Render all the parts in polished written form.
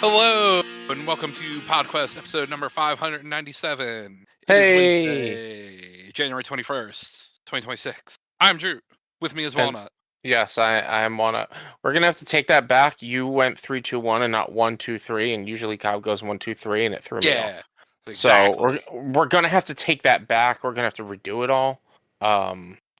Hello, and welcome to PodQuest episode number 597. It is Hey, Wednesday, January 21st, 2026. I'm Drew. With me is and Walnut. yes, I am on a. We're gonna have to take that back. You went 3-2-1 and not 1-2-3, and usually Kyle goes 1-2-3, and it threw me Yeah, off. So exactly. we're gonna have to take that back. We're gonna have to redo it all.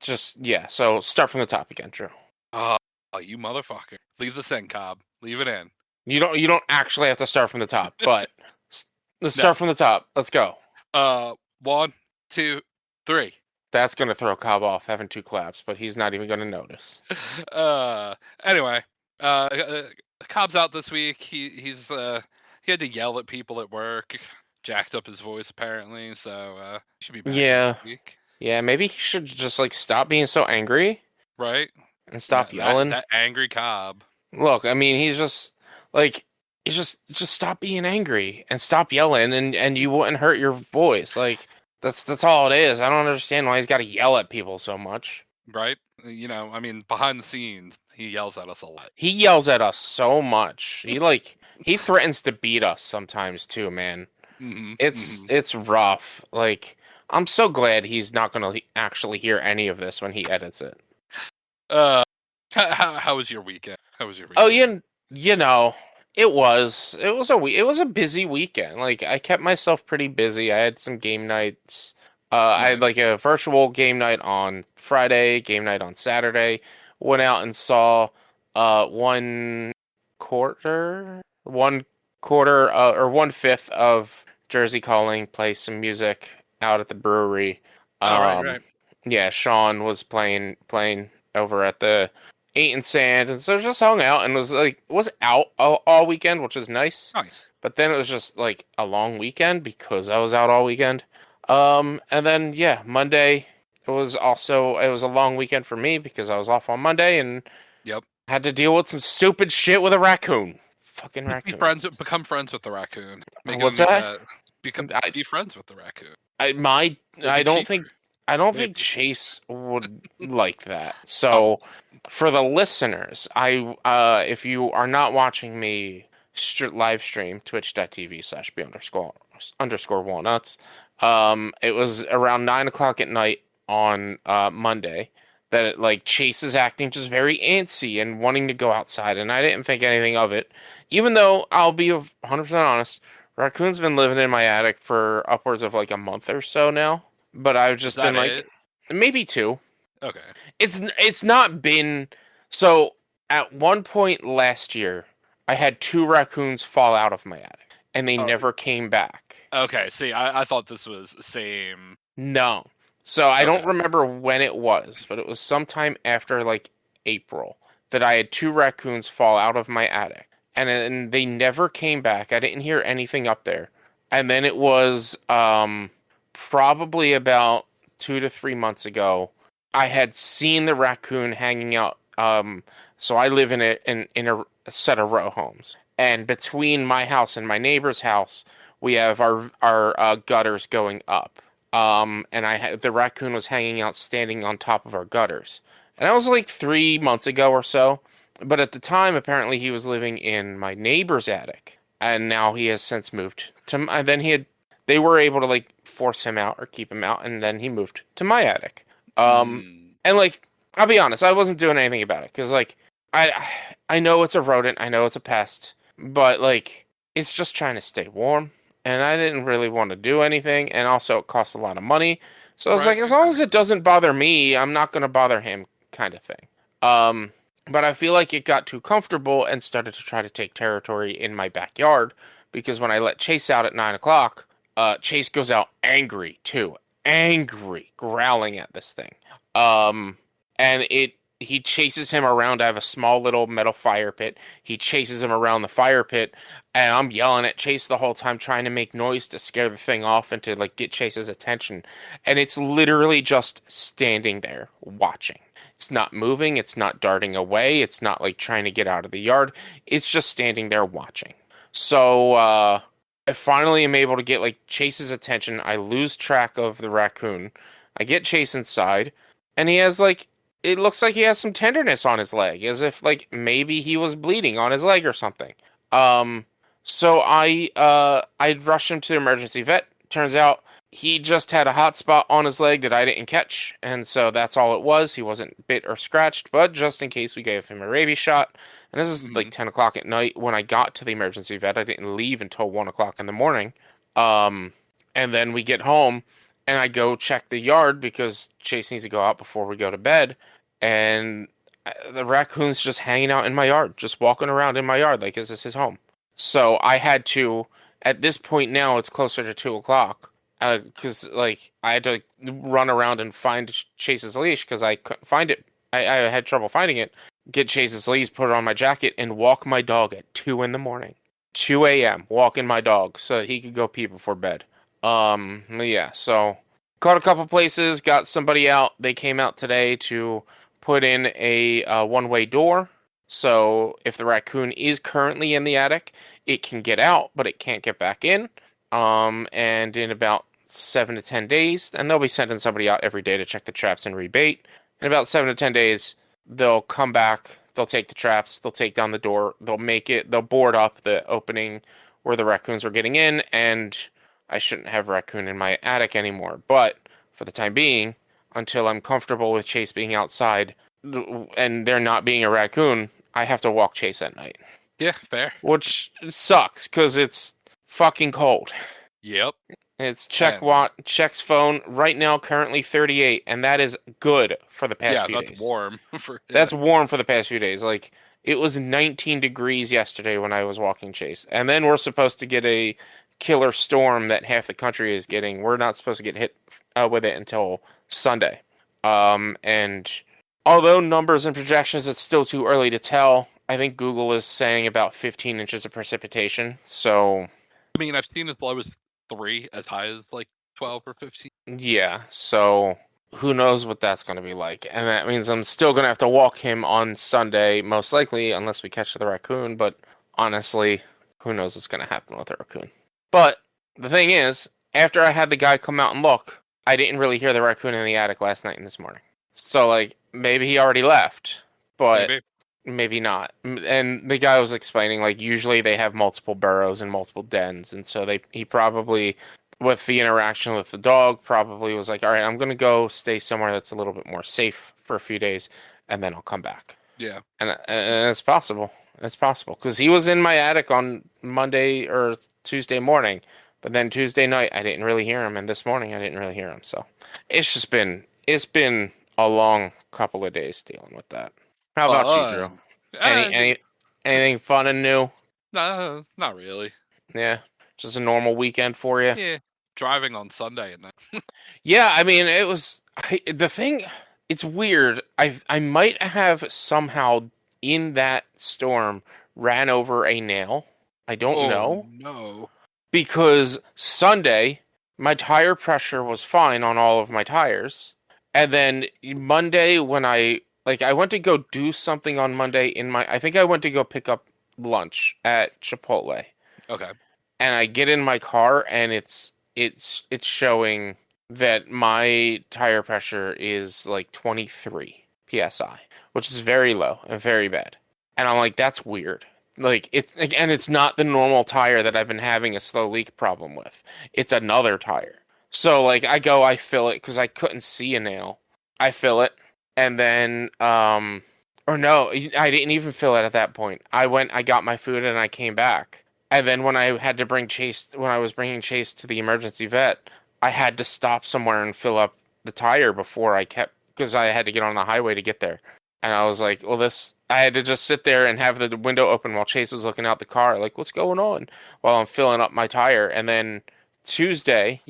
Just yeah. So start from the top again, Drew. Oh, you motherfucker. Leave this in, Cobb. Leave it in. You don't actually have to start from the top, but let's No. start from the top. Let's go. One, two, three. That's gonna throw Cobb off having two claps, but he's not even gonna notice. Anyway, Cobb's out this week. He had to yell at people at work, jacked up his voice apparently, so he should be back Yeah, next week. yeah. Maybe he should just like stop being so angry Right? and stop That yelling. that angry Cobb. Look, I mean, he's just like he's just stop being angry and stop yelling and you wouldn't hurt your voice. Like that's all it is. I don't understand why he's got to yell at people so much. Right? I mean, behind the scenes, he yells at us a lot. He yells at us so much. He threatens to beat us sometimes too, man. It's rough. Like I'm so glad he's not going to actually hear any of this when he edits it. Uh, how was your weekend? How was your Oh, weekend? you know, it was a busy weekend. Like I kept myself pretty busy. I had some game nights. I had Nice. like a virtual game night on Friday, game night on Saturday. Went out and saw one one quarter or 1/5 of Jersey Calling play some music out at the brewery. All right, Um, right. yeah, Sean was playing over at the Eight and Sand, and so just hung out and was out all weekend, which was nice. Nice. But then it was just like a long weekend because I was out all weekend. And then yeah, Monday it was a long weekend for me because I was off on Monday and Yep. had to deal with some stupid shit with a raccoon. Fucking raccoons. Become friends with the raccoon. Make him What's meet that? that. I Be friends with the raccoon. I my It'll be cheaper. I don't think Maybe. Chase would like that. Oh, So for the listeners, if you are not watching me live stream twitch.tv/b underscore walnuts, it was around 9 o'clock at night on Monday that Chase is acting just very antsy and wanting to go outside, and I didn't think anything of it, even though I'll be 100% honest. Raccoon's been living in my attic for upwards of like a month or so now, but I've is just that been like, it? maybe two. Okay. It's not been so. At one point last year, I had two raccoons fall out of my attic, and they Oh, never came back. okay. See, I thought this was the same. No, so I don't Okay. remember when it was, but it was sometime after like April that I had two raccoons fall out of my attic, and then they never came back. I didn't hear anything up there, and then it was probably about 2 to 3 months ago. I had seen the raccoon hanging out. So I live in a set of row homes, and between my house and my neighbor's house, we have our gutters going up. And the raccoon was hanging out, standing on top of our gutters, and that was like 3 months ago or so. But at the time, apparently, he was living in my neighbor's attic, and now he has since moved to. And then they were able to like force him out or keep him out, and then he moved to my attic. Um, Mm, and like I'll be honest, I wasn't doing anything about it because I I know it's a rodent, I know it's a pest, but like it's just trying to stay warm, and I didn't really want to do anything, and also it costs a lot of money. So I was like, right. as long as it doesn't bother me, I'm not gonna bother him, kind of thing. Um, but I feel like it got too comfortable and started to try to take territory in my backyard because when I let Chase out at 9 o'clock, Chase goes out angry too, angry, growling at this thing. Um, and he chases him around. I have a small little metal fire pit. He chases him around the fire pit, and I'm yelling at Chase the whole time, trying to make noise to scare the thing off and to like get Chase's attention. And it's literally just standing there watching. It's not moving. It's not darting away. It's not like trying to get out of the yard. It's just standing there watching. So I finally am able to get like Chase's attention. I lose track of the raccoon. I get Chase inside, and he has like it looks like he has some tenderness on his leg, as if like maybe he was bleeding on his leg or something. Um, So I rushed him to the emergency vet. Turns out he just had a hot spot on his leg that I didn't catch, and so that's all it was. He wasn't bit or scratched, but just in case, we gave him a rabies shot. And this is like 10 o'clock at night. When I got to the emergency vet, I didn't leave until 1 o'clock in the morning. And then we get home, and I go check the yard because Chase needs to go out before we go to bed, and the raccoon's just hanging out in my yard, just walking around in my yard like this is his home. So I had to, at this point now, it's closer to 2 o'clock, because like I had to run around and find Chase's leash because I couldn't find it. I had trouble finding it. Get Chase's leash, put it on my jacket, and walk my dog at 2 in the morning. 2 a.m. walking my dog so that he could go pee before bed. Yeah, so caught a couple places, got somebody out. They came out today to put in a one-way door. So if the raccoon is currently in the attic, it can get out, but it can't get back in. And in about 7 to 10 days, and they'll be sending somebody out every day to check the traps and rebait. In about 7 to 10 days, they'll come back, they'll take the traps, they'll take down the door, they'll board up the opening where the raccoons are getting in, and I shouldn't have raccoon in my attic anymore. But for the time being, until I'm comfortable with Chase being outside and there not being a raccoon, I have to walk Chase at night. Yeah, fair. Which sucks because it's fucking cold. Yep. It's Check's phone right now, currently 38, and that is good for the past few days. Yeah, that's warm. That's warm for the past few days. Like, it was 19 degrees yesterday when I was walking Chase. And then we're supposed to get a killer storm that half the country is getting. We're not supposed to get hit with it until Sunday. And although numbers and projections, it's still too early to tell. I think Google is saying about 15 inches of precipitation. So, I mean, I've seen as low as 3, as high as like 12 or 15. Yeah, so who knows what that's going to be like. And that means I'm still going to have to walk him on Sunday, most likely, unless we catch the raccoon. But honestly, who knows what's going to happen with the raccoon. But the thing is, after I had the guy come out and look, I didn't really hear the raccoon in the attic last night and this morning. So, like, maybe he already left, but maybe not. And the guy was explaining, like, usually they have multiple burrows and multiple dens, and so he probably, with the interaction with the dog, probably was like, all right, I'm going to go stay somewhere that's a little bit more safe for a few days, and then I'll come back. Yeah. And it's possible. It's possible. Because he was in my attic on Monday or Tuesday morning, but then Tuesday night, I didn't really hear him, and this morning, I didn't really hear him. So it's been a long couple of days dealing with that. How about you, Drew? Anything fun and new? No, not really. Yeah, just a normal weekend for you? Yeah, driving on Sunday and that. Yeah, I mean, the thing, it's weird. I might have somehow, in that storm, ran over a nail. I don't know. No. Because Sunday, my tire pressure was fine on all of my tires. And then Monday, when I went to go do something on Monday I think I went to go pick up lunch at Chipotle. Okay. And I get in my car and it's showing that my tire pressure is like 23 PSI, which is very low and very bad. And I'm like, that's weird. Like, it's not the normal tire that I've been having a slow leak problem with. It's another tire. So, like, I fill it because I couldn't see a nail. I fill it, and then, or no, I didn't even fill it at that point. I got my food, and I came back. And then when I was bringing Chase to the emergency vet, I had to stop somewhere and fill up the tire because I had to get on the highway to get there. And I was like, well, I had to just sit there and have the window open while Chase was looking out the car, like, what's going on? While I'm filling up my tire. And then yesterday,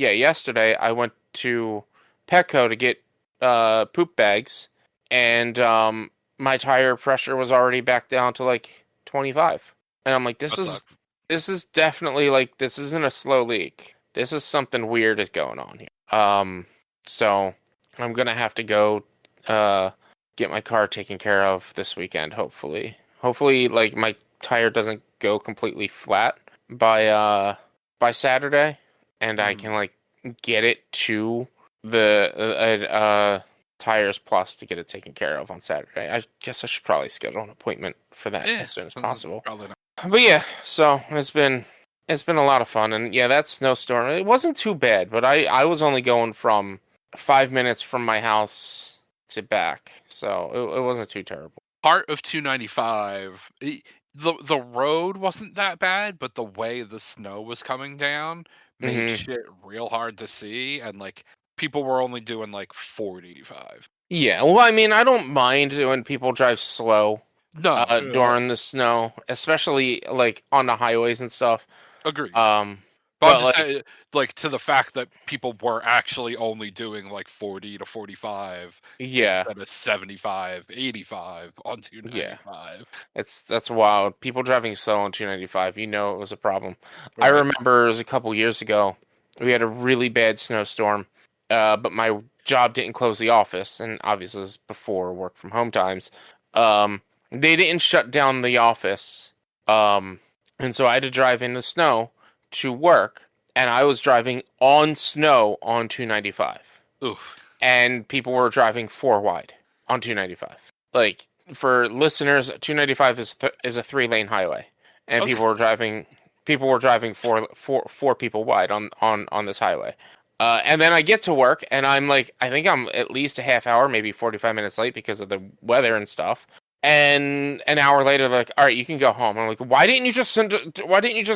I went to Petco to get poop bags, and my tire pressure was already back down to like 25. And I'm like, this is definitely, like, this isn't a slow leak. This is something weird is going on here. So I'm going to have to go get my car taken care of this weekend, hopefully. Hopefully, like, my tire doesn't go completely flat by Saturday, and I can, like, get it to the Tires Plus to get it taken care of on Saturday. I guess I should probably schedule an appointment for that as soon as possible. Probably not. But yeah, so it's been a lot of fun, and yeah, that snowstorm, it wasn't too bad, but I was only going from 5 minutes from my house to back, so it wasn't too terrible. Part of 295, the road wasn't that bad, but the way the snow was coming down made Hmm. shit real hard to see, and like people were only doing like 45. Yeah, well, I mean, I don't mind when people drive slow No, during the snow, especially like on the highways and stuff. agreed. Um, But I'm but just like, saying, like, to the fact that people were actually only doing like 40 to 45 yeah, instead of 75, 85 on yeah. 295. That's wild. People driving slow on 295, you know it was a problem. I Right. remember it was a couple years ago. We had a really bad snowstorm, but my job didn't close the office, and obviously this is before work from home times. They didn't shut down the office, um, and so I had to drive in the snow to work, and I was driving on snow on 295, Oof. and people were driving four wide on 295. Like, for listeners, 295 is a 3-lane highway, and Okay. people were driving four people wide on this highway. And then I get to work, and I'm like, I think I'm at least a half hour, maybe 45 minutes late because of the weather and stuff. And an hour later, they're like, all right, you can go home. I'm like, why didn't you just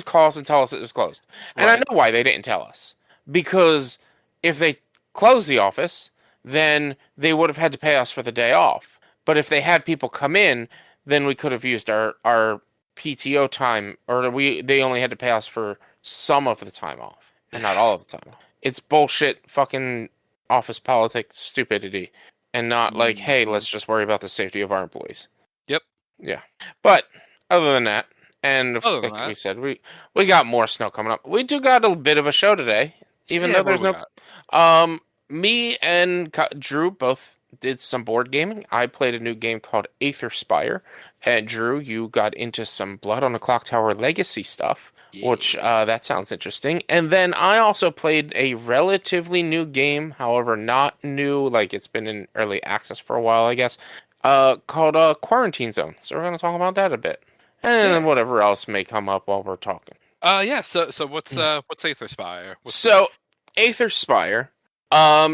call us and tell us it was closed? And I Right. know why they didn't tell us. Because if they closed the office, then they would have had to pay us for the day off. But if they had people come in, then we could have used our PTO time, or they only had to pay us for some of the time off and not all of the time off. It's bullshit, fucking office politics stupidity, and not like, hey, Mhm. let's just worry about the safety of our employees. Yep. Yeah, but other than that, and Other than like we that, said, we got more snow coming up. We do got a bit of a show today, even yeah, though what do there's we no. got? Me and Drew both did some board gaming. I played a new game called Aetherspire, and Drew, you got into some Blood on the Clocktower Legacy stuff, which Yeah. that sounds interesting. And then I also played a relatively new game, however, not new, like it's been in early access for a while, I guess, called Quarantine Zone. So we're going to talk about that a bit, and Yeah. then whatever else may come up while we're talking. Yeah, so what's Aetherspire? What's So this? Aetherspire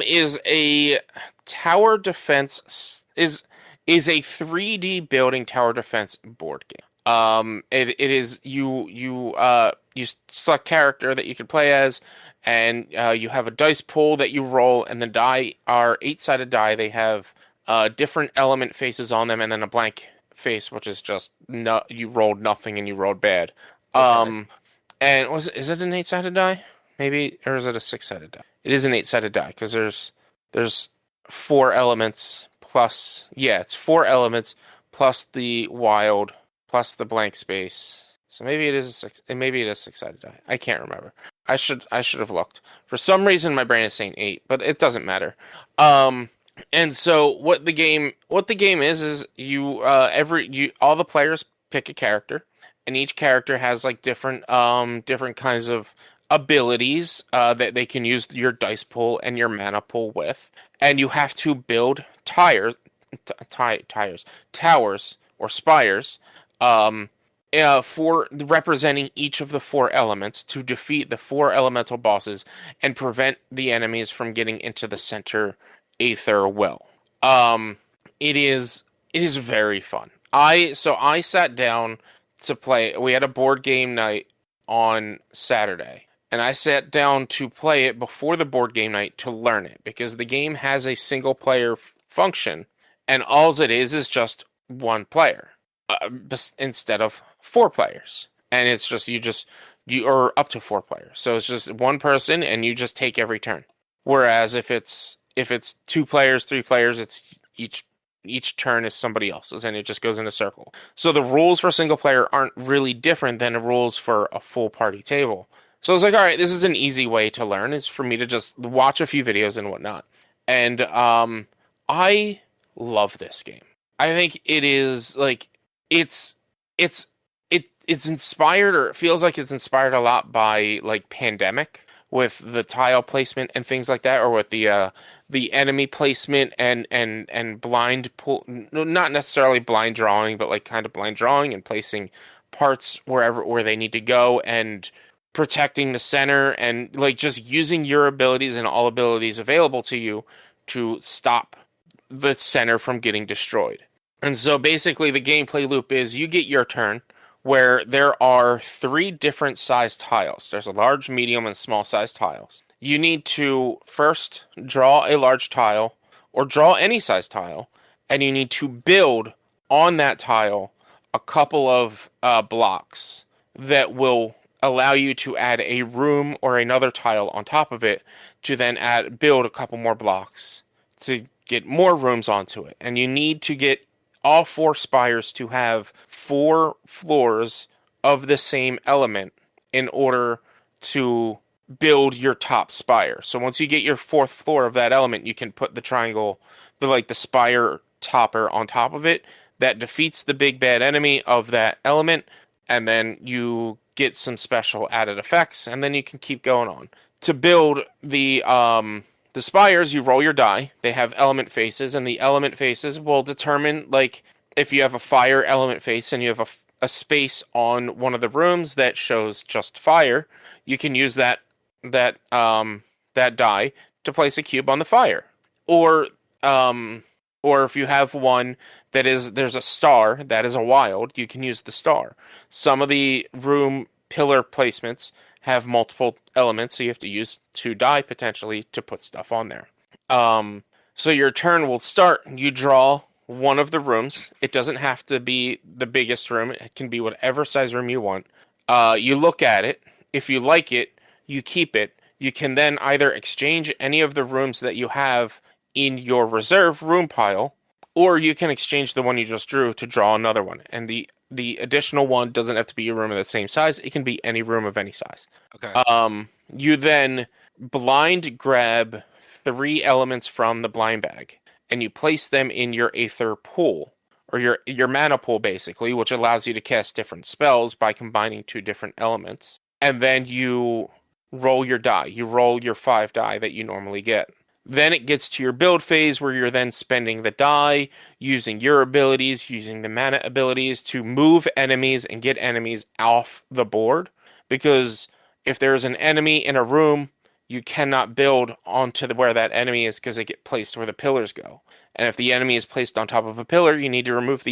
is a tower defense is a 3D building tower defense board game. It is you select character that you can play as, and you have a dice pool that you roll, and the die are 8-sided die. They have different element faces on them, and then a blank face, which is just no, you rolled nothing and you rolled bad. Okay. Um, and is it an 8-sided die? Maybe, or is it a 6-sided die? It is an 8-sided die because there's four elements plus, yeah, it's four elements plus the wild plus the blank space. So maybe it is a six. Maybe it is 6-sided die. I can't remember. I should have looked. For some reason, my brain is saying 8, but it doesn't matter. Um, and so what the game is you all the players pick a character, and each character has like different kinds of abilities that they can use your dice pool and your mana pool with, and you have to build towers or spires, um, for representing each of the four elements to defeat the four elemental bosses and prevent the enemies from getting into the center Aether well. Um, it is very fun. I sat down to play. We had a board game night on Saturday, and I sat down to play it before the board game night to learn it because the game has a single player function, and all it is just one player instead of four players, and it's just you are up to four players, so it's just one person, and you just take every turn. Whereas if it's two players, three players, it's each turn is somebody else's, and it just goes in a circle. So the rules for single player aren't really different than the rules for a full party table. So I was like, all right, this is an easy way to learn. Is for me to just watch a few videos and whatnot. And I love this game. I think it is like it's it's it's inspired, or it feels like it's inspired a lot by like Pandemic with the tile placement and things like that, or with the enemy placement and blind pull, no, not necessarily blind drawing, but like kind of blind drawing and placing parts where they need to go and protecting the center and like just using your abilities and all abilities available to you to stop the center from getting destroyed. And so basically the gameplay loop is you get your turn where there are 3 different sized tiles. There's a large, medium, and small sized tiles. You need to first draw a large tile or draw any size tile, and you need to build on that tile a couple of blocks that will allow you to add a room or another tile on top of it to then build a couple more blocks to get more rooms onto it. And you need to get all 4 spires to have 4 floors of the same element in order to build your top spire. So once you get your 4th floor of that element, you can put the triangle, the spire topper on top of it. That defeats the big bad enemy of that element, and then you get some special added effects, and then you can keep going on. To build the spires, you roll your die. They have element faces, and the element faces will determine, like, if you have a fire element face and you have a space on one of the rooms that shows just fire, you can use that die to place a cube on the fire. Or if you have one there's a star, that is a wild, you can use the star. Some of the room pillar placements have multiple elements, so you have to use 2 die potentially to put stuff on there. So your turn will start, you draw one of the rooms. It doesn't have to be the biggest room, it can be whatever size room you want. You look at it, if you like it, you keep it. You can then either exchange any of the rooms that you have in your reserve room pile, or you can exchange the one you just drew to draw another one. And the additional one doesn't have to be a room of the same size. It can be any room of any size. Okay. You then blind grab 3 elements from the blind bag, and you place them in your Aether pool, or your mana pool, basically, which allows you to cast different spells by combining 2 different elements. And then you roll your die. You roll your 5 die that you normally get. Then it gets to your build phase where you're then spending the die, using your abilities, using the mana abilities to move enemies and get enemies off the board. Because if there's an enemy in a room, you cannot build onto where that enemy is because they get placed where the pillars go. And if the enemy is placed on top of a pillar, you need to move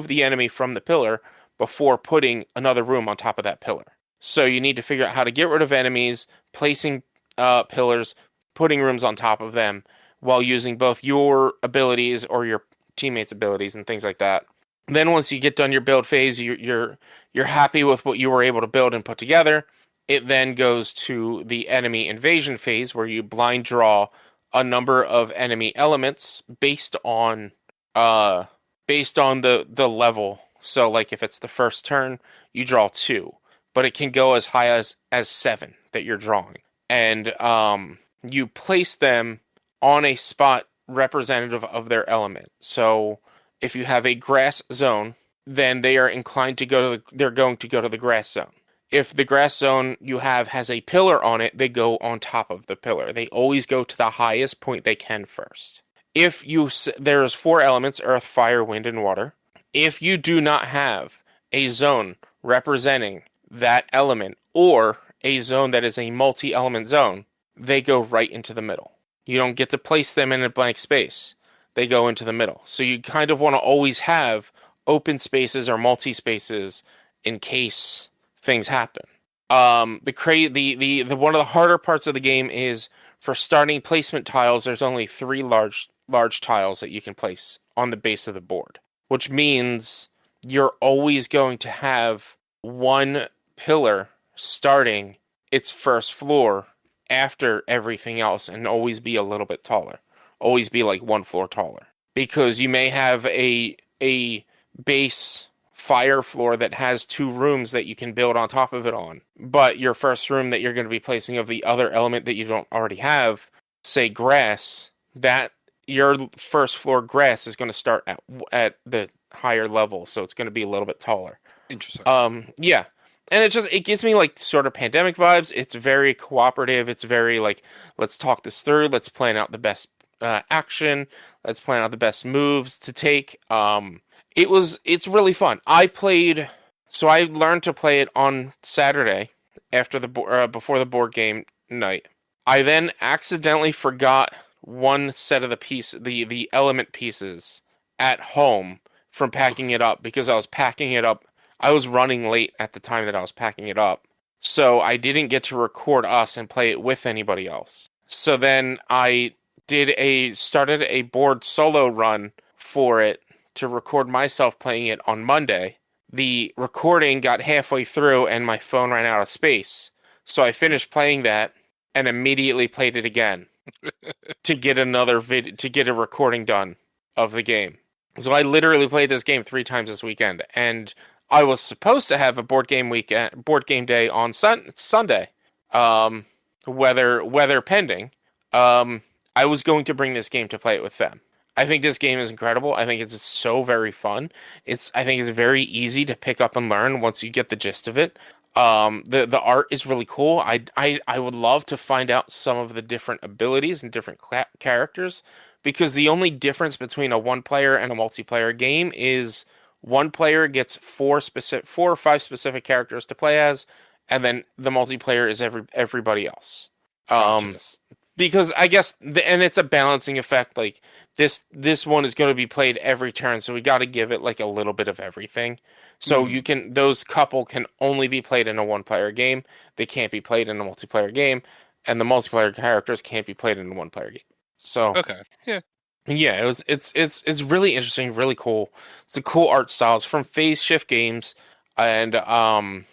the enemy from the pillar before putting another room on top of that pillar. So you need to figure out how to get rid of enemies, placing pillars, putting rooms on top of them, while using both your abilities or your teammates' abilities and things like that. Then once you get done your build phase, you're happy with what you were able to build and put together. It then goes to the enemy invasion phase, where you blind draw a number of enemy elements based on the level. So like if it's the first turn, you draw 2, but it can go as high as 7 that you're drawing. And you place them on a spot representative of their element. So if you have a grass zone, then they are inclined to they're going to go to the grass zone. If the grass zone you have has a pillar on it, they go on top of the pillar. They always go to the highest point they can first. There's 4 elements: earth, fire, wind, and water. If you do not have a zone representing that element, or a zone that is a multi-element zone, they go right into the middle. You don't get to place them in a blank space. They go into the middle. So you kind of want to always have open spaces or multi-spaces in case things happen. The one of the harder parts of the game is for starting placement tiles. There's only 3 large tiles that you can place on the base of the board, which means you're always going to have one pillar starting its first floor after everything else, and always be a little bit taller. Always be like 1 floor taller. Because you may have a base fire floor that has 2 rooms that you can build on top of it on. But your first room that you're going to be placing of the other element that you don't already have, say grass, that your first floor grass is going to start at the higher level, so it's going to be a little bit taller. Interesting. Yeah. And it gives me like sort of Pandemic vibes. It's very cooperative. It's very like, let's talk this through. Let's plan out the best action. Let's plan out the best moves to take. It's really fun. I played So I learned to play it on Saturday after before the board game night. I then accidentally forgot one set of the element pieces at home from packing it up because I was packing it up. I was running late at the time that I was packing it up. So I didn't get to record us and play it with anybody else. So then I started a board solo run for it to record myself playing it on Monday. The recording got halfway through and my phone ran out of space. So I finished playing that and immediately played it again to get to get a recording done of the game. So I literally played this game 3 times this weekend, and I was supposed to have a board game day on Sunday, weather pending. I was going to bring this game to play it with them. I think this game is incredible. I think it's so very fun. I think it's very easy to pick up and learn once you get the gist of it. The art is really cool. I would love to find out some of the different abilities and different characters, because the only difference between a one player and a multiplayer game is one player gets 4 or 5 specific characters to play as, and then the multiplayer is everybody else. Gotcha. Because I guess and it's a balancing effect. Like this one is going to be played every turn, so we got to give it like a little bit of everything. So those couple can only be played in a one player game. They can't be played in a multiplayer game, and the multiplayer characters can't be played in a one player game. So Okay. Yeah. Yeah, it's really interesting, really cool. It's a cool art style. It's from Phase Shift Games, and I'm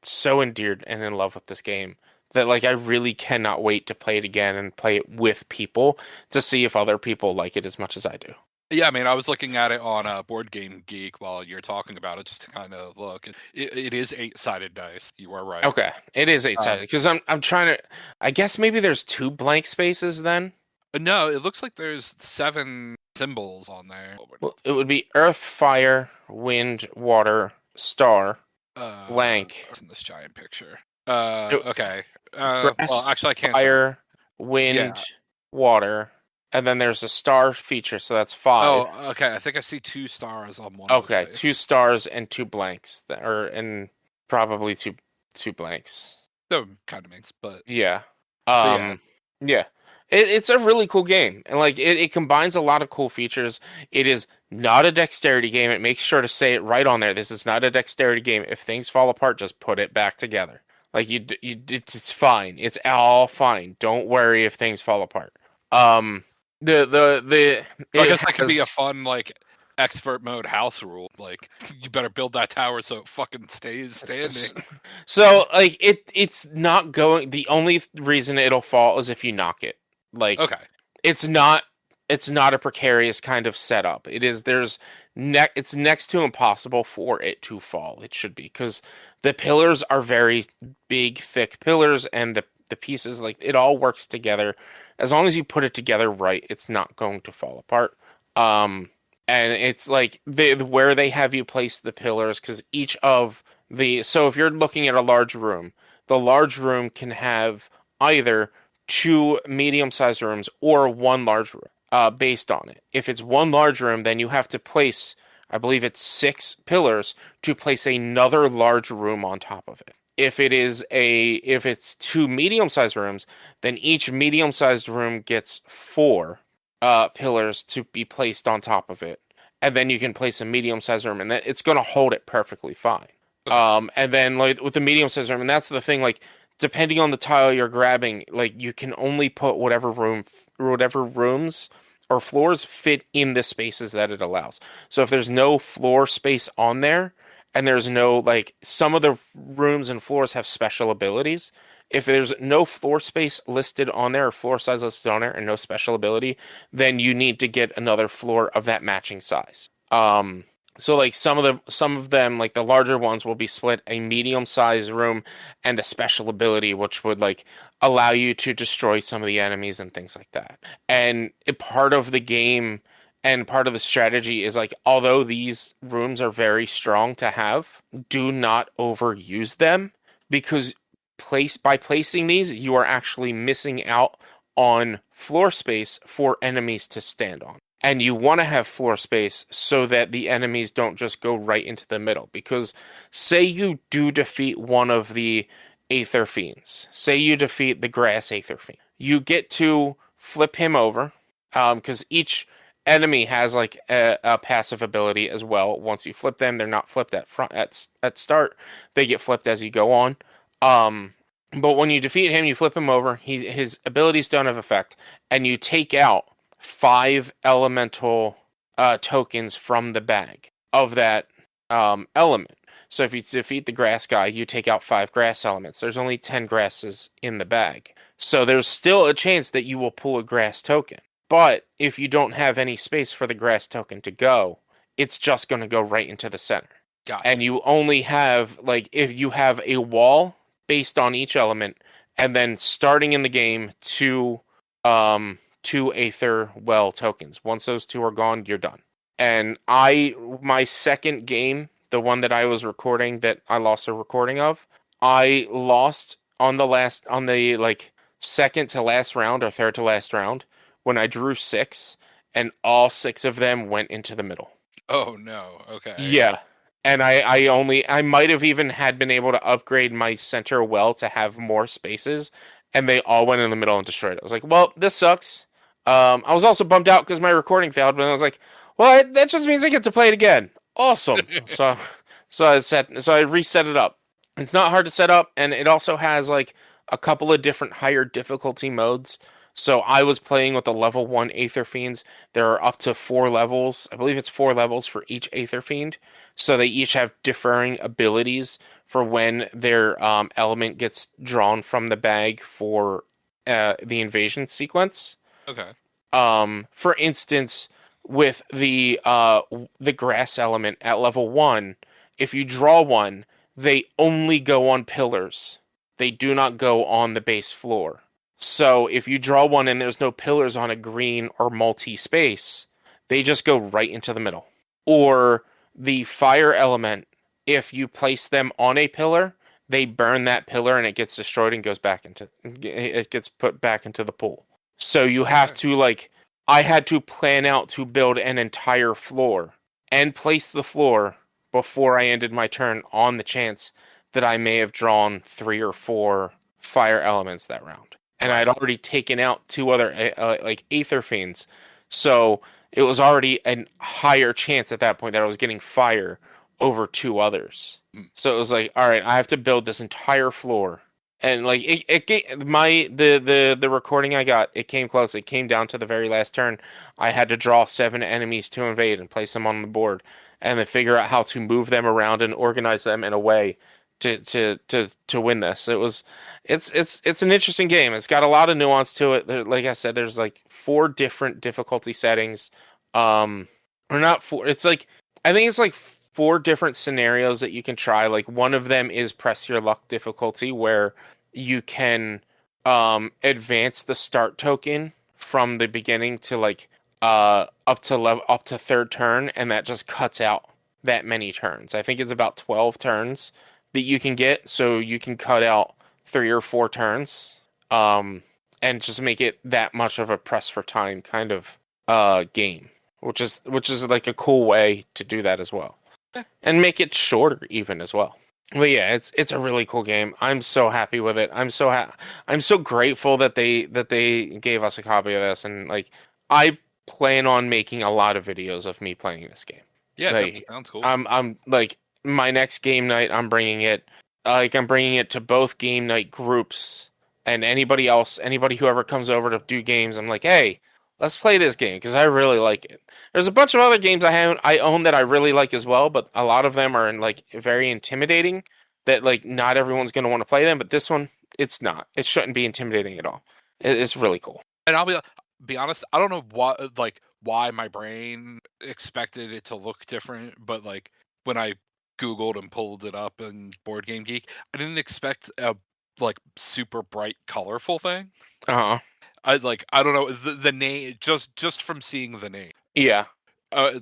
so endeared and in love with this game that like I really cannot wait to play it again and play it with people to see if other people like it as much as I do. Yeah, I mean, I was looking at it on Board Game Geek while you're talking about it, just to kind of look. It is 8-sided dice. You are right. Okay, it is 8-sided because I'm trying to. I guess maybe there's 2 blank spaces then. No, it looks like there's 7 symbols on there. Well, it would be Earth, Fire, Wind, Water, Star, blank. In this giant picture. It- Okay. Grass, Well, actually, I can't. Fire, Wind, Water, and then there's a star feature, so that's 5. Oh, okay. I think I see 2 stars on one. Okay, 2 stars and 2 blanks, and probably two blanks. That kind of makes, but Yeah. yeah. Yeah. It's a really cool game, and like it combines a lot of cool features. It is not a dexterity game. It makes sure to say it right on there. This is not a dexterity game. If things fall apart, just put it back together. Like it's fine. It's all fine. Don't worry if things fall apart. I guess that could be a fun like expert mode house rule. Like you better build that tower so it fucking stays standing. So like it's not going. The only reason it'll fall is if you knock it. Like Okay. it's not a precarious kind of setup. It's next to impossible for it to fall. It should be, because the pillars are very big, thick pillars, and the pieces, like it all works together. As long as you put it together right, it's not going to fall apart. And it's like where they have you place the pillars, because so if you're looking at a large room, the large room can have either 2 medium-sized rooms or 1 large room, based on it. If it's 1 large room, then you have to place, I believe it's 6 pillars to place another large room on top of it. If it's 2 medium-sized rooms, then each medium-sized room gets 4 pillars to be placed on top of it, and then you can place a medium-sized room, and then it's going to hold it perfectly fine. And then like with the medium-sized room, and that's the thing, like depending on the tile you're grabbing, like you can only put whatever rooms or floors fit in the spaces that it allows. So if there's no floor space on there, and there's no, like, some of the rooms and floors have special abilities. If there's no floor space listed on there, or floor size listed on there, and no special ability, then you need to get another floor of that matching size. So like some of them, like the larger ones, will be split a medium-sized room and a special ability, which would like allow you to destroy some of the enemies and things like that. And part of the game and part of the strategy is like, although these rooms are very strong to have, do not overuse them, because by placing these, you are actually missing out on floor space for enemies to stand on. And you want to have floor space so that the enemies don't just go right into the middle. Because say you do defeat one of the Aether Fiends, say you defeat the Grass Aether Fiend, you get to flip him over, because each enemy has like a passive ability as well. Once you flip them, they're not flipped at start; they get flipped as you go on. Um, but when you defeat him, you flip him over. His abilities don't have effect, and you take out 5 elemental tokens from the bag of that element. So if you defeat the grass guy, you take out 5 grass elements. There's only 10 grasses in the bag. So there's still a chance that you will pull a grass token. But if you don't have any space for the grass token to go, it's just going to go right into the center. Gotcha. And you only have, like, if you have a wall based on each element, and then starting in the game, 2 Aether Well tokens. Once those 2 are gone, you're done. And my second game, the one that I was recording that I lost a recording of, I lost on the like second to last round or third to last round when I drew 6 and all 6 of them went into the middle. Oh no. Okay. Yeah. And I might have even had been able to upgrade my center well to have more spaces, and they all went in the middle and destroyed it. I was like, well, this sucks. I was also bummed out because my recording failed, but I was like, well, that just means I get to play it again. Awesome. So I reset it up. It's not hard to set up, and it also has like a couple of different higher difficulty modes. So I was playing with the level 1 Aether Fiends. There are up to 4 levels. I believe it's 4 levels for each Aether Fiend. So they each have differing abilities for when their element gets drawn from the bag for the invasion sequence. Okay. For instance, with the grass element at level 1, if you draw one, they only go on pillars. They do not go on the base floor. So if you draw one and there's no pillars on a green or multi-space, they just go right into the middle. Or the fire element, if you place them on a pillar, they burn that pillar and it gets destroyed and it gets put back into the pool. So you have to I had to plan out to build an entire floor and place the floor before I ended my turn on the chance that I may have drawn 3 or 4 fire elements that round. And I'd already taken out 2 other Aether Fiends. So it was already a higher chance at that point that I was getting fire over 2 others. So it was like, all right, I have to build this entire floor. And like the recording I got, it came close. It came down to the very last turn. I had to draw 7 enemies to invade and place them on the board, and then figure out how to move them around and organize them in a way to win this. It's an interesting game. It's got a lot of nuance to it. Like I said, there's like 4 different difficulty settings. Or not 4. It's like, I think it's like 4 different scenarios that you can try. Like one of them is press your luck difficulty, where you can advance the start token from the beginning to like up to 3rd turn, and that just cuts out that many turns. I think it's about 12 turns that you can get, so you can cut out 3 or 4 turns, and just make it that much of a press for time kind of game, which is like a cool way to do that as well, and make it shorter even as well. But yeah, it's a really cool game. I'm so happy with it. I'm so grateful that they gave us a copy of this, and like I plan on making a lot of videos of me playing this game. Yeah, like, that sounds cool. I'm like, my next game night, I'm bringing it to both game night groups, and anybody who ever comes over to do games, I'm like, hey, let's play this game because I really like it. There's a bunch of other games I own that I really like as well, but a lot of them are like very intimidating that like not everyone's going to want to play them. But this one, it's not. It shouldn't be intimidating at all. It's really cool. And I'll be honest, I don't know why my brain expected it to look different, but like when I Googled and pulled it up in Board Game Geek, I didn't expect a like super bright, colorful thing. Uh-huh. I don't know the name just from seeing the name. Yeah.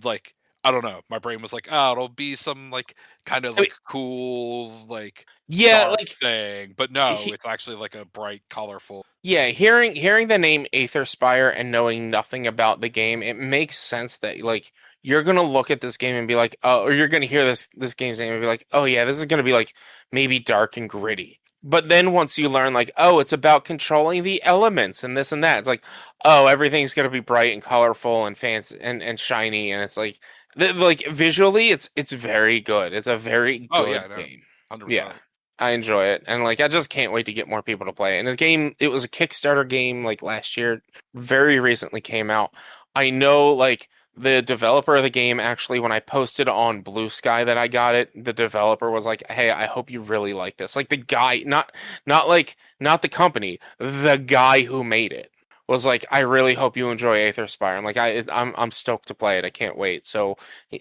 Like I don't know. My brain was like, oh, it'll be some like kind of I mean, like cool like yeah, dark like thing, but no, he, it's actually like a bright, colorful. yeah, hearing the name Aetherspire and knowing nothing about the game, it makes sense that like you're gonna look at this game and be like, oh, or you're gonna hear this game's name and be like, oh yeah, this is gonna be like maybe dark and gritty. But then once you learn like, oh, it's about controlling the elements and this and that, it's like, oh, everything's gonna be bright and colorful and fancy and shiny, and it's like, like visually, it's very good. It's a very Oh yeah, good no, game. Yeah. 100%. I enjoy it, and like I just can't wait to get more people to play it. And this game, it was a Kickstarter game like last year, very recently came out. I know like the developer of the game actually, when I posted on Blue Sky that I got it, the developer was like, "Hey, I hope you really like this." Like the guy, not the company, the guy who made it was like, "I really hope you enjoy Aetherspire." I'm like, I'm stoked to play it. I can't wait. So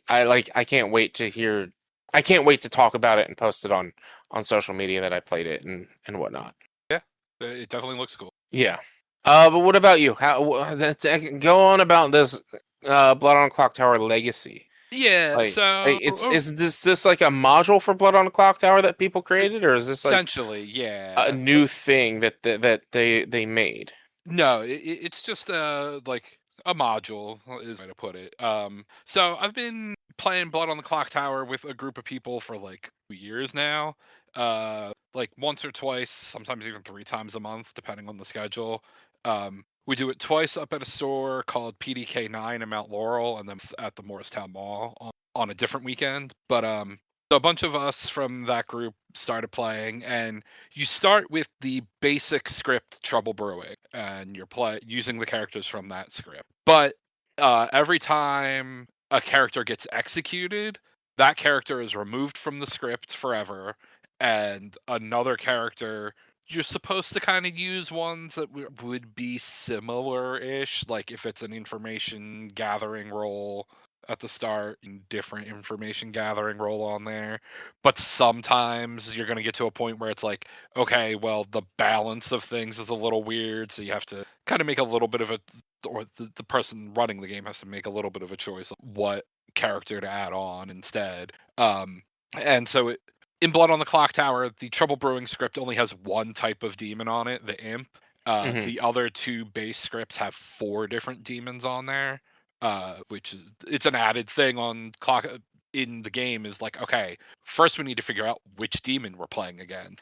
I can't wait to hear. I can't wait to talk about it and post it on social media that I played it and whatnot. Yeah, it definitely looks cool. Yeah. But what about you? That's go on about this Blood on Clocktower Legacy. Yeah, Like it's is this like a module for Blood on the Clocktower that people created, or is this like essentially, a yeah. new thing that they made? No, it's just like a module is the way to put it. So I've been playing Blood on the Clock Tower with a group of people for like 2 years now. Like once or twice, sometimes even 3 times a month, depending on the schedule. We do it twice up at a store called PDK9 in Mount Laurel, and then at the Morristown Mall on a different weekend. But so a bunch of us from that group started playing, and you start with the basic script Trouble Brewing, and you're using the characters from that script. But every time a character gets executed, that character is removed from the script forever, and another character. You're supposed to kind of use ones that would be similar-ish, like if it's an information gathering role at the start and different information gathering role on there. But sometimes you're going to get to a point where it's like, okay, well, the balance of things is a little weird. So you have to kind of make a little bit of a, or the person running the game has to make a little bit of a choice of what character to add on instead. And so in Blood on the Clock Tower, the Trouble Brewing script only has one type of demon on it, the Imp. Hmm. The other two base scripts have 4 different demons on there, which it's an added thing on clock in the game. Is like, okay, first we need to figure out which demon we're playing again.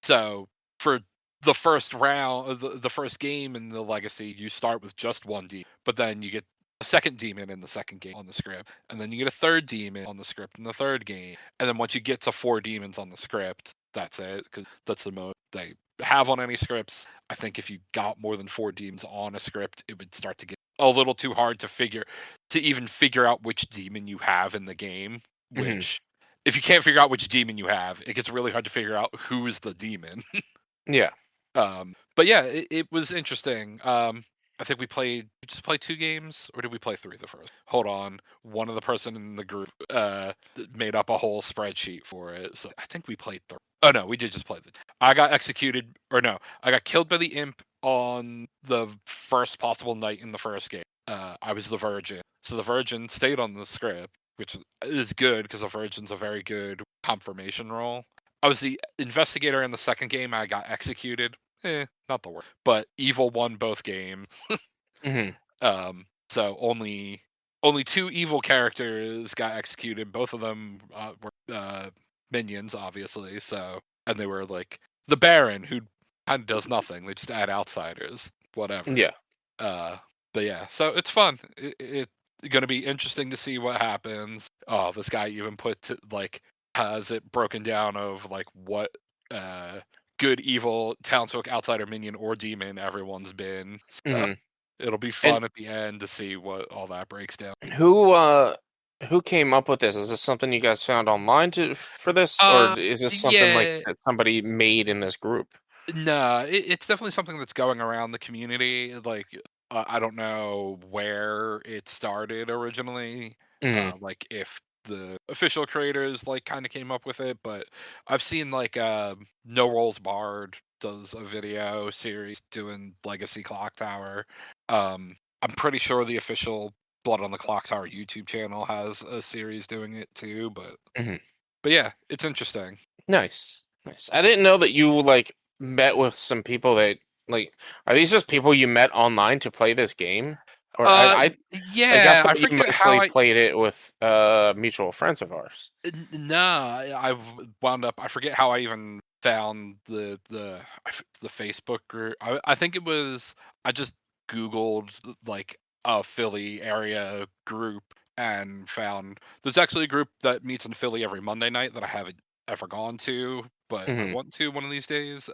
So for the first round, the first game in the Legacy, you start with just one demon, but then you get a second demon in the second game on the script, and then you get a third demon on the script in the third game, and then once you get to 4 demons on the script, that's it, because that's the most they have on any scripts. I think if you got more than 4 demons on a script, it would start to get a little too hard to even figure out which demon you have in the game. Hmm. Which, if you can't figure out which demon you have, it gets really hard to figure out who is the demon. Yeah. But yeah, it was interesting. I think we just played 2 games, or did we play 3 the first? Hold on, one of the person in the group made up a whole spreadsheet for it, so I think we played 3. Oh no, we did just play the. I got executed, or no, I got killed by the imp on the first possible night in the first game. I was the virgin, so the virgin stayed on the script, which is good because the virgin's a very good confirmation role. I was the investigator in the second game. I got executed. Not the worst. But evil won both games. Hmm. So only 2 evil characters got executed. Both of them were minions, obviously. So, and they were like the Baron, who kind of does nothing. They just add outsiders, whatever. Yeah. But yeah, so it's fun. It's going to be interesting to see what happens. Oh, this guy even like has it broken down of like what good, evil, townsfolk, outsider, minion, or demon everyone's been. So Hmm. it'll be And fun at the end to see what all that breaks down. who who came up with this? Is this something you guys found online for this, or is this something like Yeah, that somebody made in this group? no, it's definitely something that's going around the community. Like, I don't know where it started originally. Hmm. Like if the official creators like kind of came up with it, but I've seen like No Rolls Barred does a video series doing Legacy Clock Tower. I'm pretty sure the official Blood on the Clocktower YouTube channel has a series doing it too, but Hmm. yeah, it's interesting. Nice, nice. I didn't know that you like met with some people that like. Are these just people you met online to play this game? Or I like I Yeah, I thought you forget how mostly I. played it with mutual friends of ours. Nah, I've wound up. I forget how I even found the Facebook group. I think it was I just Googled like a Philly area group and found there's actually a group that meets in Philly every Monday night that I haven't ever gone to, but I Hmm. want to one of these days.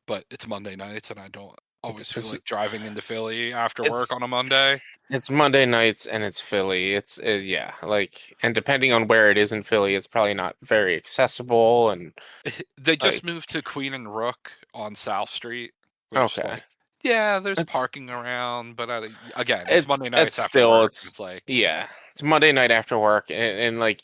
But it's Monday nights and I don't It's always feel it's like driving into Philly after work it's on a Monday. it's Monday nights and it's Philly. It's yeah, like and depending on where it is in Philly, it's probably not very accessible and They just like moved to Queen and Rook on South Street, which okay. like yeah, there's It's parking around, but again, it's it's Monday it's nights after still work, and it's it's like yeah. It's Monday night after work and like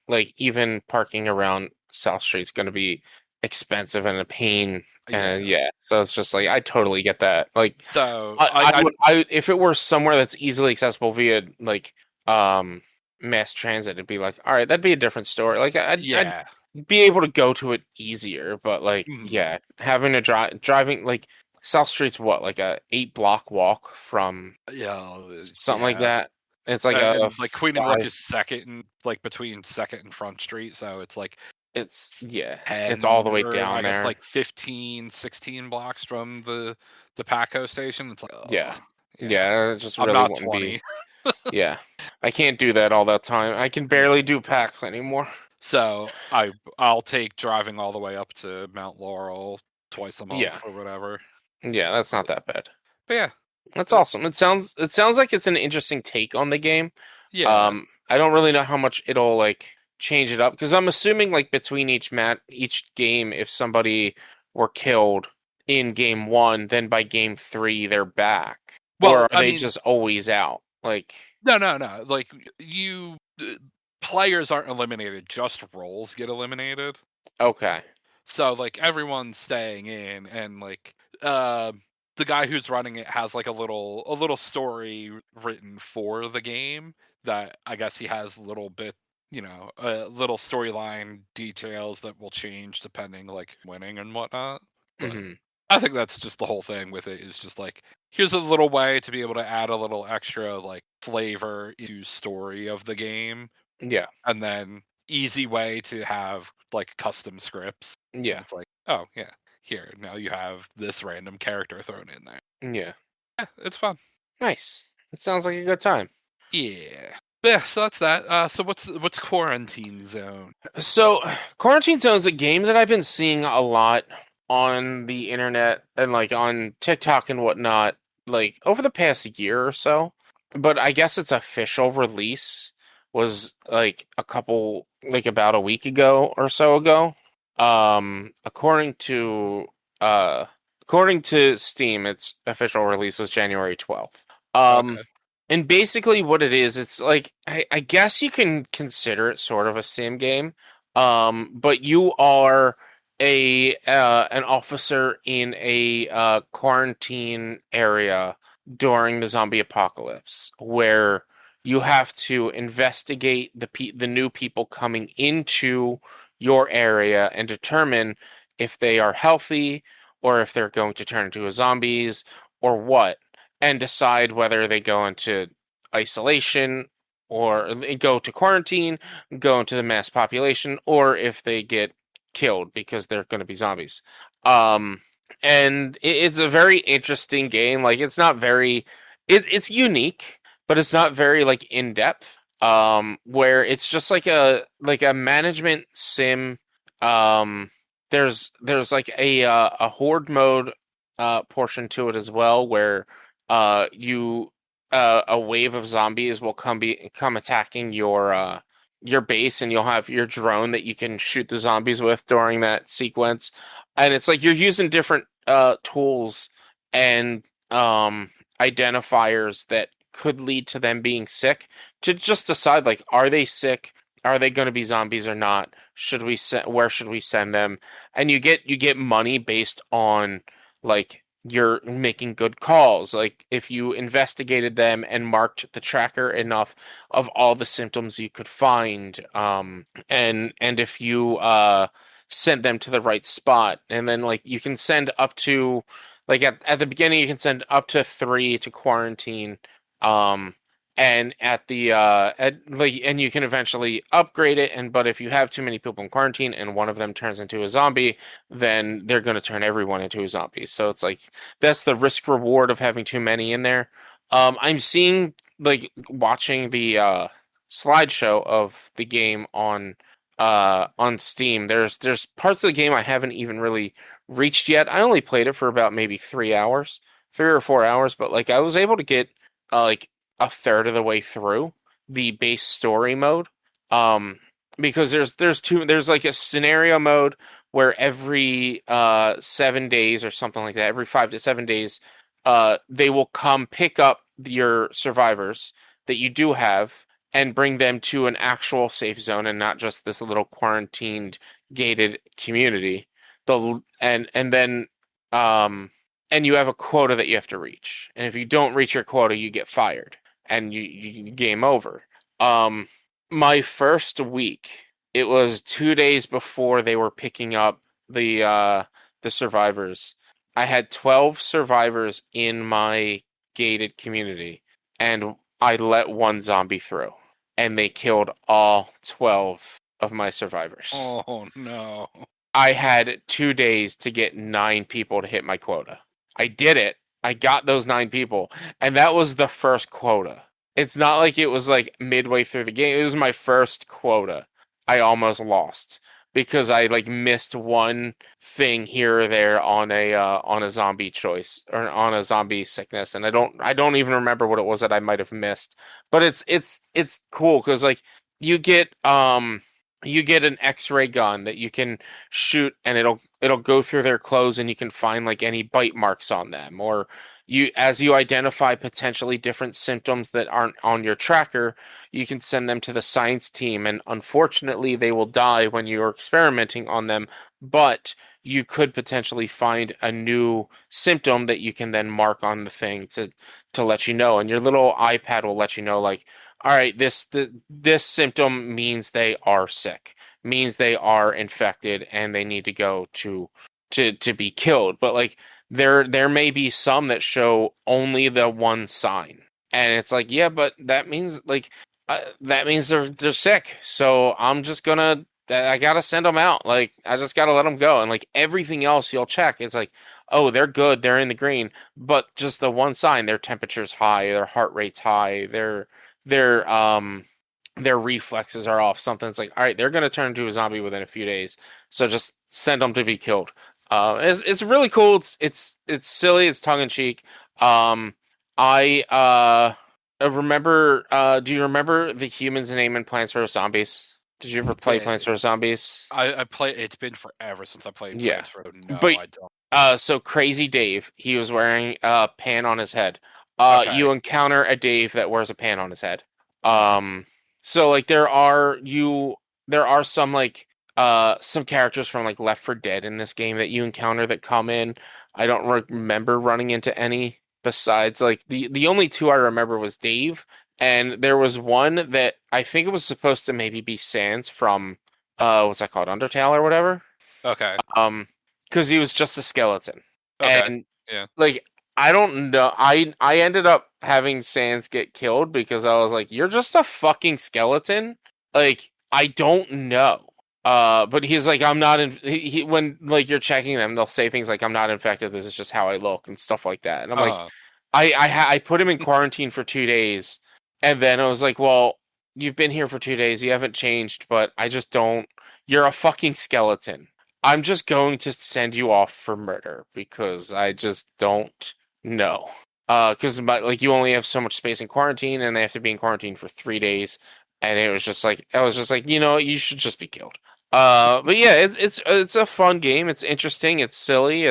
like even parking around South Street's going to be expensive and a pain and yeah. yeah. So it's just like I totally get that. Like So I would I if it were somewhere that's easily accessible via like um mass transit, it'd be like, all right, that'd be a different story. Like I'd yeah, be able to go to it easier, but like mhm, yeah, having to driving like South Street's what like a 8 block walk from yeah, something like yeah, that. It's like a and like Queen and Rook five. is second, and like between Second and Front Street, so it's like It's yeah, it's all the 10 way or I down guess there. like 15, 16 blocks from the Paco station. It's like Yeah, oh yeah, yeah, it just I'm really not wouldn't be. 20. Yeah, I can't do that all that time. I can barely do PAX anymore. So I'll take driving all the way up to Mount Laurel twice a Yeah, month or whatever. yeah, that's not that bad. But yeah, That's uh, awesome. It sounds like it's an interesting take on the game. yeah. I don't really know how much it'll like change it up because I'm assuming like between each game, if somebody were killed in game one, then by game three they're back, or Well, are I they mean, just always out? Like, no, no, no. Like players aren't eliminated; just roles get eliminated. okay, So like everyone's staying in, and like uh, the guy who's running it has like a little story written for the game that I guess he has little bit. Little storyline details that will change depending like winning and whatnot. But hmm, I think that's just the whole thing with it is just like here's a little way to be able to add a little extra like flavor into story of the game, yeah, and then easy way to have like custom scripts. And yeah, it's like, oh yeah, here now you have this random character thrown in there. yeah. Yeah, it's fun. Nice. It sounds like a good time. Yeah. But yeah, so that's that. So what's Quarantine Zone? So, Quarantine Zone's a game that I've been seeing a lot on the internet and like on TikTok and whatnot, like over the past year or so. But I guess its official release was like like about a week ago or so ago. Um, according to uh, according to Steam, its official release was January 12th. Um, Okay. and basically, what it is, it's like I guess you can consider it sort of a sim game. But you are a an officer in a quarantine area during the zombie apocalypse, where you have to investigate the new people coming into your area and determine if they are healthy or if they're going to turn into zombies or what and decide whether they go into isolation or they go to quarantine, go into the mass population, or if they get killed because they're going to be zombies. Um, and it's a very interesting game. Like it's not very, it's unique, but it's not very like in depth. Where it's just like a management sim. Um, there's like a horde mode portion to it as well, where you a wave of zombies will come attacking your base, and you'll have your drone that you can shoot the zombies with during that sequence. And it's like you're using different tools and identifiers that could lead to them being sick to just decide like are they sick, are they going to be zombies or not, should we where should we send them, and you get money based on like you're making good calls. Like if you investigated them and marked the tracker enough of all the symptoms you could find, and if you sent them to the right spot, and then like you can send up to like at the beginning you can send up to 3 to quarantine, um, and at the and you can eventually upgrade it. And but if you have too many people in quarantine and one of them turns into a zombie, then they're going to turn everyone into a zombie. So it's like that's the risk reward of having too many in there. I'm seeing like watching the slideshow of the game on Steam. There's parts of the game I haven't even really reached yet. I only played it for about maybe 3 hours, 3 or 4 hours, but like I was able to get like a third of the way through the base story mode. Um, because there's like a scenario mode where every 7 days or something like that, every 5 to 7 days, they will come pick up your survivors that you do have and bring them to an actual safe zone and not just this little quarantined gated community. And then and you have a quota that you have to reach. And if you don't reach your quota, you get fired and you game over. Um, my first week, it was 2 days before they were picking up the survivors. I had 12 survivors in my gated community, and I let one zombie through, and they killed all 12 of my survivors. Oh no. I had 2 days to get 9 people to hit my quota. I did it. I got those 9 people, and that was the first quota. It's not like it was like midway through the game. It was my first quota. I almost lost because I like missed one thing here or there on a zombie choice or on a zombie sickness, and I don't even remember what it was that I might have missed. But it's cool because like you get you get an X-ray gun that you can shoot, and it'll go through their clothes, and you can find like any bite marks on them, or as you identify potentially different symptoms that aren't on your tracker, you can send them to the science team, and unfortunately they will die when you're experimenting on them, but you could potentially find a new symptom that you can then mark on the thing to let you know, and your little iPad will let you know like, all right, this symptom means they are sick, means they are infected, and they need to go to be killed. But like there may be some that show only the one sign, and it's like, yeah, but that means like that means they're sick. So I gotta send them out. Like I just gotta let them go, and like everything else you'll check. It's like, oh, they're good, they're in the green, but just the one sign, their temperature's high, their heart rate's high, their reflexes are off. Something's like, all right, they're gonna turn into a zombie within a few days, so just send them to be killed. It's really cool. It's silly. It's tongue in cheek. I remember. Do you remember the Humans Name and Plants vs Zombies? Did you ever play Plants vs Zombies? I play. It's been forever since I played Yeah, Plants vs. No, but I don't. so Crazy Dave, he was wearing a pan on his head. Okay. You encounter a Dave that wears a pan on his head. So like there are some like some characters from like Left 4 Dead in this game that you encounter that come in. I don't remember running into any besides like the only two I remember was Dave, and there was one that I think it was supposed to maybe be Sans from what's that called, Undertale or whatever. Okay. Because he was just a skeleton. Okay. And Yeah. like I don't know. I ended up having Sans get killed because I was like, "You're just a fucking skeleton." Like I don't know. But he's like, "I'm not in." When like you're checking them, they'll say things like, "I'm not infected. This is just how I look," and stuff like that. And I'm like, I put him in quarantine for 2 days, and then I was like, "Well, you've been here for 2 days. You haven't changed, but I just don't. You're a fucking skeleton. I'm just going to send you off for murder because I just don't." No. Because like you only have so much space in quarantine, and they have to be in quarantine for 3 days, and it was just like I was just like, you should just be killed. But yeah, it's a fun game. It's interesting. It's silly.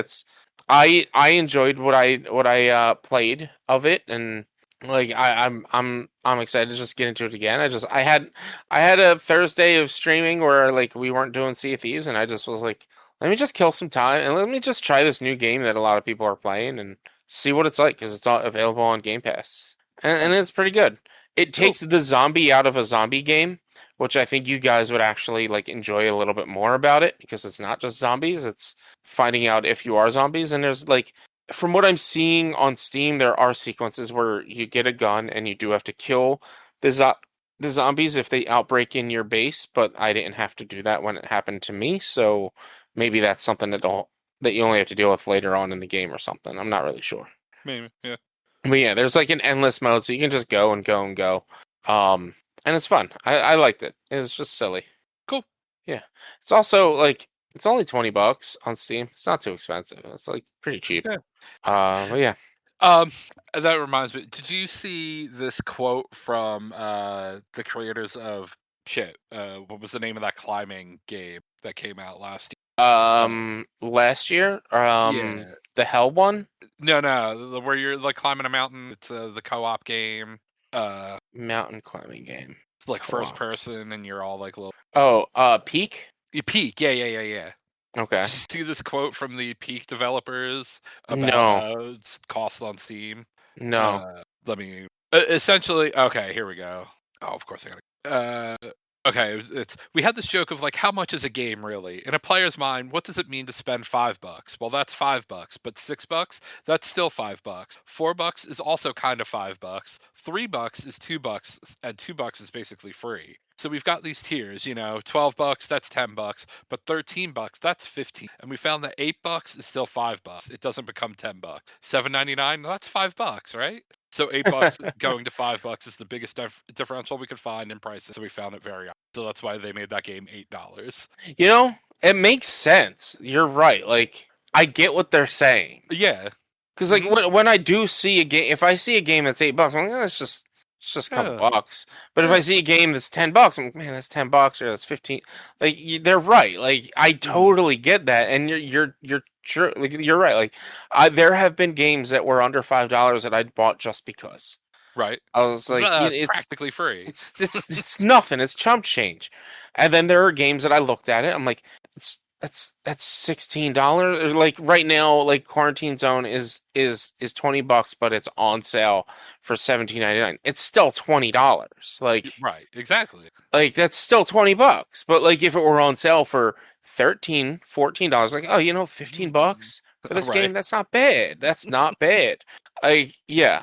I enjoyed what I played of it, and like I'm excited to just get into it again. I had a Thursday of streaming where like we weren't doing Sea of Thieves, and I just was like, let me just kill some time and let me just try this new game that a lot of people are playing and see what it's like because it's all available on Game Pass. And it's pretty good. It Cool. takes the zombie out of a zombie game, which I think you guys would actually like enjoy a little bit more about it because it's not just zombies, it's finding out if you are zombies. And there's like, from what I'm seeing on Steam, there are sequences where you get a gun and you do have to kill the the zombies if they outbreak in your base, but I didn't have to do that when it happened to me, so maybe that's something that you only have to deal with later on in the game or something. I'm not really sure. Maybe. Yeah. But yeah, there's like an endless mode, so you can just go and go and go. Um, and it's fun. I liked it. It was just silly. Cool. Yeah. It's also like it's only $20 on Steam. It's not too expensive. It's like pretty cheap. Yeah. But yeah. Um, that reminds me. Did you see this quote from the creators of shit? What was the name of that climbing game that came out last year? Last year, Yeah. the Hell one, No, where you're like climbing a mountain. It's the co-op game. mountain climbing game. It's like first Co-op. person, and you're all like little. Oh, Peak. You peak. Yeah. Okay. Did you see this quote from the Peak developers about No, cost on Steam? no. Let me essentially. Okay, here we go. Oh, of course I gotta. Okay, it's we had this joke of like, how much is a game really? In a player's mind, what does it mean to spend $5? Well, that's $5, but $6, that's still $5. $4 is also kind of $5. $3 is $2, and $2 is basically free. So we've got these tiers, 12 bucks, that's $10, but $13, that's 15. And we found that $8 is still $5. It doesn't become $10. $7.99, that's $5, right? So $8 going to $5 is the biggest differential we could find in prices. So we found it very. So that's why they made that game $8. You know, it makes sense. You're right. Like, I get what they're saying. Yeah. Because like when I do see a game, if I see a game that's $8, I'm like, it's just a couple Yeah. bucks. But if I see a game that's $10, I'm like, man, that's $10 or that's 15. Like they're right. Like I totally get that, and you're sure. Like you're right. Like there have been games that were under $5 that I'd bought just because. Right. I was like, It's practically free. It's nothing. It's chump change. And then there are games that I looked at it. I'm like, that's $16. Like right now, like Quarantine Zone is $20, but it's on sale for $17.99. It's still $20. Right. Exactly. Like that's still $20. But like if it were on sale for $13, $14, like oh, $15 for this Right. game, that's not bad. That's not bad. Like yeah.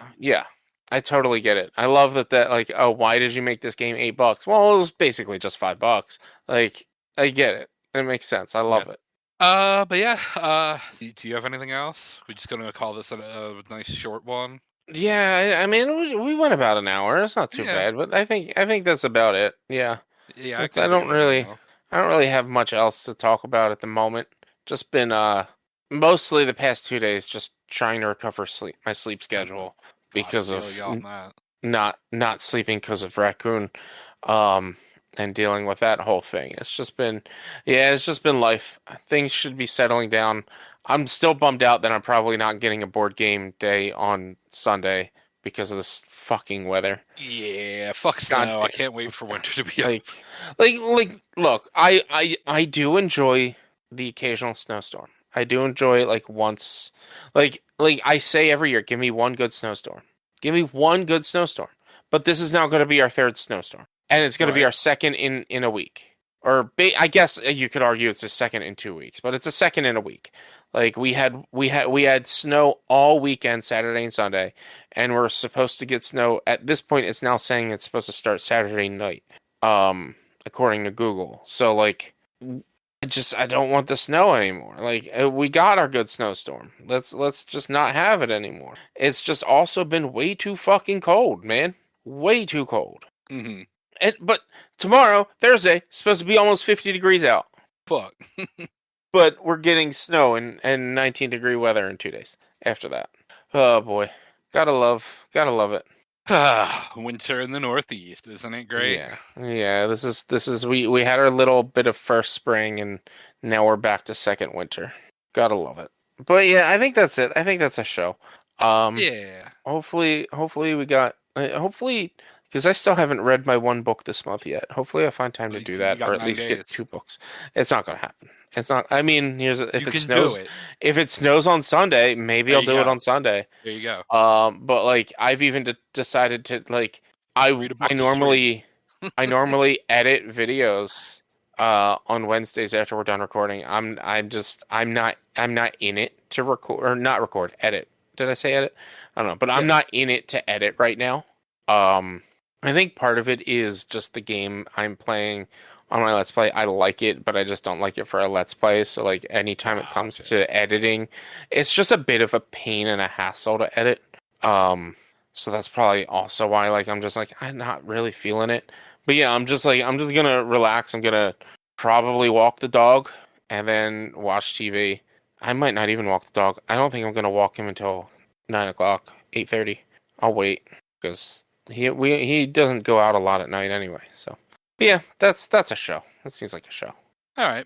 I totally get it. I love that like, oh, why did you make this game $8? Well, it was basically just $5. Like, I get it. It makes sense. I love it. But yeah. Do you have anything else? We're just gonna call this a nice short one. Yeah, I mean, we went about an hour. It's not too Yeah. bad, but I think that's about it. Yeah, Yeah. I I can don't agree with really, that. I don't really have much else to talk about at the moment. Just been mostly the past 2 days just trying to recover my sleep schedule because I of feel you on that. not sleeping because of raccoon, and dealing with that whole thing. It's just been life. Things should be settling down. I'm still bummed out that I'm probably not getting a board game day on Sunday because of this fucking weather. Yeah. Fuck God snow. I damn. can't wait for winter to be Like, over. look, I do enjoy the occasional snowstorm. I do enjoy it like once, like I say every year, give me one good snowstorm. Give me one good snowstorm. But this is now going to be our third snowstorm, and it's going to be Right. our second in a week. I guess you could argue it's a second in 2 weeks, but it's a second in a week. Like we had snow all weekend, Saturday and Sunday, and we're supposed to get snow. At this point, it's now saying it's supposed to start Saturday night, according to Google. So like, I don't want the snow anymore. Like we got our good snowstorm. Let's just not have it anymore. It's just also been way too fucking cold, man. Way too cold. Mm-hmm. But tomorrow, Thursday, supposed to be almost 50 degrees out. Fuck. But we're getting snow and 19-degree weather in 2 days after that. Oh boy. Gotta love it. Winter in the Northeast, isn't it great? Yeah. This is we had our little bit of first spring and now we're back to second winter. Gotta love it. But yeah, I think that's it. I think that's a show. Yeah. Hopefully we got hopefully Because I still haven't read my one book this month yet. Hopefully I find time to do You that, got or at 9 least get days. 2 books. It's not going to happen. It's not. I mean, You if it can snows, do it. if it snows on Sunday, maybe There I'll you do it go. on Sunday. There you go. But like I've even decided to like Read a book I to stream. normally edit videos on Wednesdays after we're done recording. I'm not in it to record or not record, edit. Did I say edit? I don't know, but I'm Yeah. not in it to edit right now. I think part of it is just the game I'm playing on my Let's Play. I like it, but I just don't like it for a Let's Play. So like anytime it comes to editing, it's just a bit of a pain and a hassle to edit. So that's probably also why like I'm just like I'm not really feeling it. But yeah, I'm just gonna relax. I'm gonna probably walk the dog and then watch TV. I might not even walk the dog. I don't think I'm gonna walk him until 9 o'clock, 8:30. I'll wait because he doesn't go out a lot at night anyway. So but yeah, that's a show. That seems like a show. All right.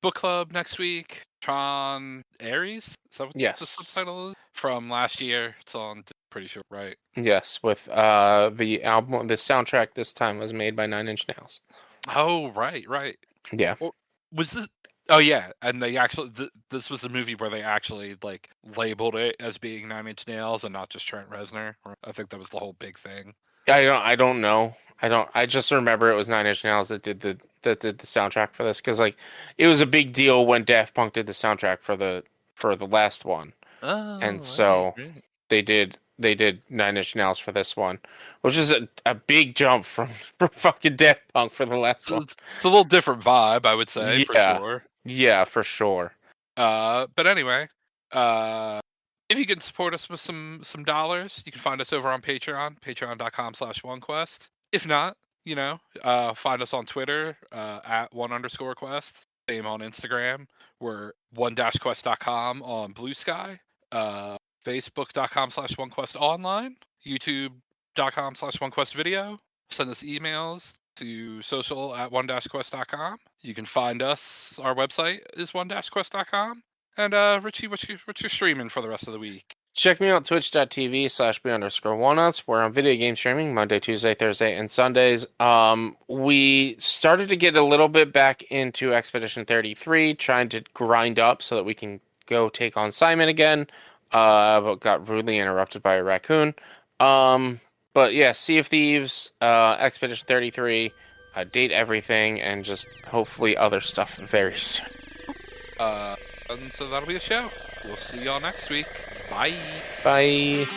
Book club next week. Tron Ares. Is that what Yes. the subtitle is? From last year. It's on. Pretty sure, right? Yes, with the album, the soundtrack this time was made by 9 Inch Nails. Oh, right. Yeah. Was this? Oh, yeah. And they actually, this was a movie where they actually like labeled it as being 9 Inch Nails and not just Trent Reznor. I think that was the whole big thing. I don't know. I just remember it was 9 Inch Nails that did the soundtrack for this because like it was a big deal when Daft Punk did the soundtrack for the last one. Oh, and so right. they did 9 Inch Nails for this one, which is a big jump from fucking Daft Punk for the last one. It's a little different vibe, I would say, for sure. Yeah, for sure. But anyway, if you can support us with some dollars, you can find us over on Patreon, patreon.com/OneQuest. If not, find us on Twitter at @1_quest. Same on Instagram. We're 1-quest.com on Blue Sky. Facebook.com/OneQuestOnline. YouTube.com/OneQuestVideo. Send us emails to social@1-quest.com. You can find us. Our website is 1-quest.com. And Richie, what's your streaming for the rest of the week? Check me out twitch.tv/B_walnuts. We're on video game streaming Monday, Tuesday, Thursday, and Sundays. We started to get a little bit back into Expedition 33, trying to grind up so that we can go take on Simon again. But got rudely interrupted by a raccoon. But yeah, Sea of Thieves, Expedition 33, date everything, and just hopefully other stuff very soon. And so that'll be the show. We'll see y'all next week. Bye. Bye.